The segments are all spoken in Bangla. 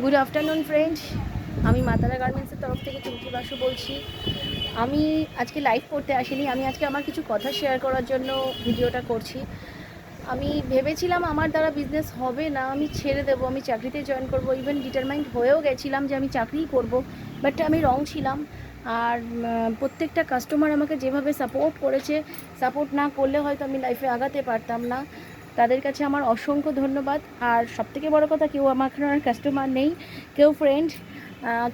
গুড আফটারনুন ফ্রেন্ডস, আমি মাতারা গার্মেন্টসের তরফ থেকে চুমকি বাসু বলছি। আমি আজকে লাইভ করতে আসিনি, আমি আজকে আমার কিছু কথা শেয়ার করার জন্য ভিডিওটা করছি। আমি ভেবেছিলাম আমার দ্বারা বিজনেস হবে না, আমি ছেড়ে দেবো, আমি চাকরিতে জয়েন করব। ইভেন ডিটারমাইন্ড হয়েও গেছিলাম যে আমি চাকরিই করব, বাট আমি রং ছিলাম। আর প্রত্যেকটা কাস্টমার আমাকে যেভাবে সাপোর্ট করেছে, সাপোর্ট না করলে হয়তো আমি লাইফে আগাতে পারতাম না। তাদের কাছে আমার অসংখ্য ধন্যবাদ। আর সবথেকে বড় কথা, কেউ আমার এখানে আর কাস্টমার নেই, কেউ ফ্রেন্ড,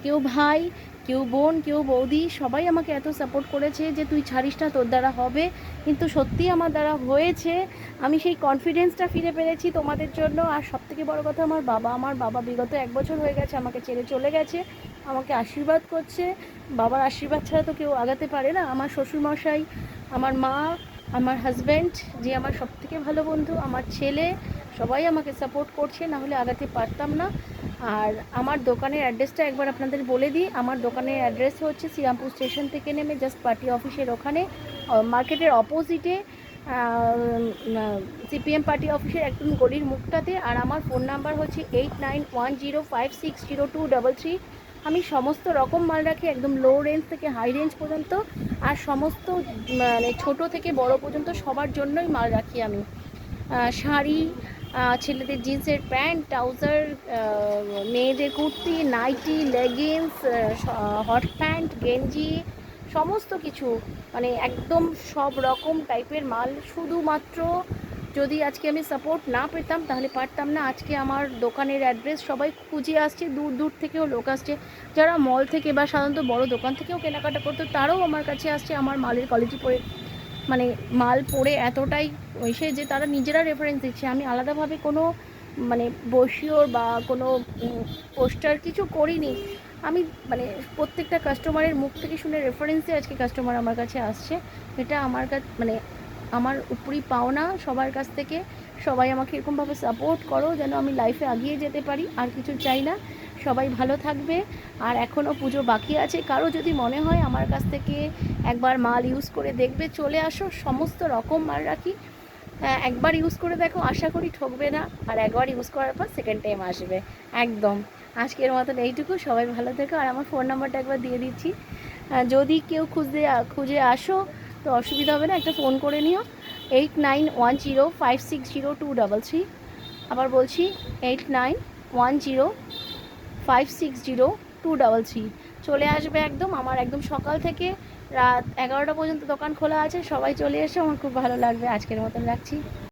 কেউ ভাই, কেউ বোন, কেউ বৌদি, সবাই আমাকে এত সাপোর্ট করেছে যে তুই ছাড়িস না, তোর দ্বারা হবে। কিন্তু সত্যিই আমার দ্বারা হয়েছে। আমি সেই কনফিডেন্সটা ফিরে পেরেছি তোমাদের জন্য। আর সবথেকে বড় কথা, আমার বাবা বিগত 1 বছর হয়ে গেছে আমাকে ছেড়ে চলে গেছে, আমাকে আশীর্বাদ করছে। বাবার আশীর্বাদ ছাড়া তো কেউ আগাতে পারে না। আমার শ্বশুরমশাই, আমার মা, আমার হাজব্যান্ড, যে আমার সবথেকে ভালো বন্ধু, আমার ছেলে, সবাই আমাকে সাপোর্ট করছে, না হলে আগাতে পারতাম না। আর আমার দোকানের অ্যাড্রেসটা একবার আপনাদের বলে দিই। আমার দোকানের অ্যাড্রেস হচ্ছে শ্রীরামপুর স্টেশন থেকে নেমে জাস্ট পার্টি অফিসের ওখানে, মার্কেটের অপোজিটে, সিপিএম পার্টি অফিসের একদম গলির মুখটাতে। আর আমার ফোন নাম্বার হচ্ছে 8910560233। আমি সমস্ত রকম মাল রাখি, একদম লো রেঞ্জ থেকে হাই রেঞ্জ পর্যন্ত, আর সমস্ত মানে ছোট থেকে বড় পর্যন্ত সবার জন্যই মাল রাখি আমি। শাড়ি, ছেলেদের জিন্সের প্যান্ট, ট্রাউজার, মেয়েদের kurti, nightie, leggings, hot pant, গেঞ্জি, সমস্ত কিছু, মানে একদম সব রকম টাইপের মাল। শুধুমাত্র যদি আজকে আমি সাপোর্ট না পেতাম তাহলে পারতাম না। আজকে আমার দোকানের অ্যাড্রেস সবাই খুঁজে আসছে, দূর দূর থেকেও লোক আসছে, যারা মল থেকে বা সাধারণত বড় দোকান থেকেও কেনাকাটা করতো তারাও আমার কাছে আসছে আমার মালের কোয়ালিটি পরে, মানে মাল পরে এতটাই এসে যে তারা নিজেরা রেফারেন্স দিচ্ছে। আমি আলাদাভাবে কোনো মানে বসিওর বা কোনো পোস্টার কিছু করিনি। আমি মানে প্রত্যেকটা কাস্টমারের মুখ থেকে শুনে রেফারেন্সে আজকে কাস্টমার আমার কাছে আসছে। এটা আমার কাছে মানে আমার উপরই পাওনা সবার কাছ থেকে। সবাই আমাকে এরকমভাবে সাপোর্ট করো যেন আমি লাইফে এগিয়ে যেতে পারি, আর কিছু চাই না। সবাই ভালো থাকবে। আর এখনও পুজো বাকি আছে, কারো যদি মনে হয় আমার কাছ থেকে একবার মাল ইউজ করে দেখবে, চলে আসো। সমস্ত রকম মাল রাখি, একবার ইউজ করে দেখো, আশা করি ঠকবে না। আর একবার ইউজ করার পর সেকেন্ড টাইম আসবে একদম। আজকের মতন এইটুকু, সবাই ভালো থেকো। আর আমার ফোন নাম্বারটা একবার দিয়ে দিচ্ছি, যদি কেউ খুঁজে আসো তো অসুবিধা হবে না, একটা ফোন করে নিও। 8910560233। আবার বলছি, 8910560233। চলে আসবে একদম। আমার একদম সকাল থেকে রাত 11টা পর্যন্ত দোকান খোলা আছে, সবাই চলে এসো, আমার খুব ভালো লাগবে। আজকের মতন রাখছি।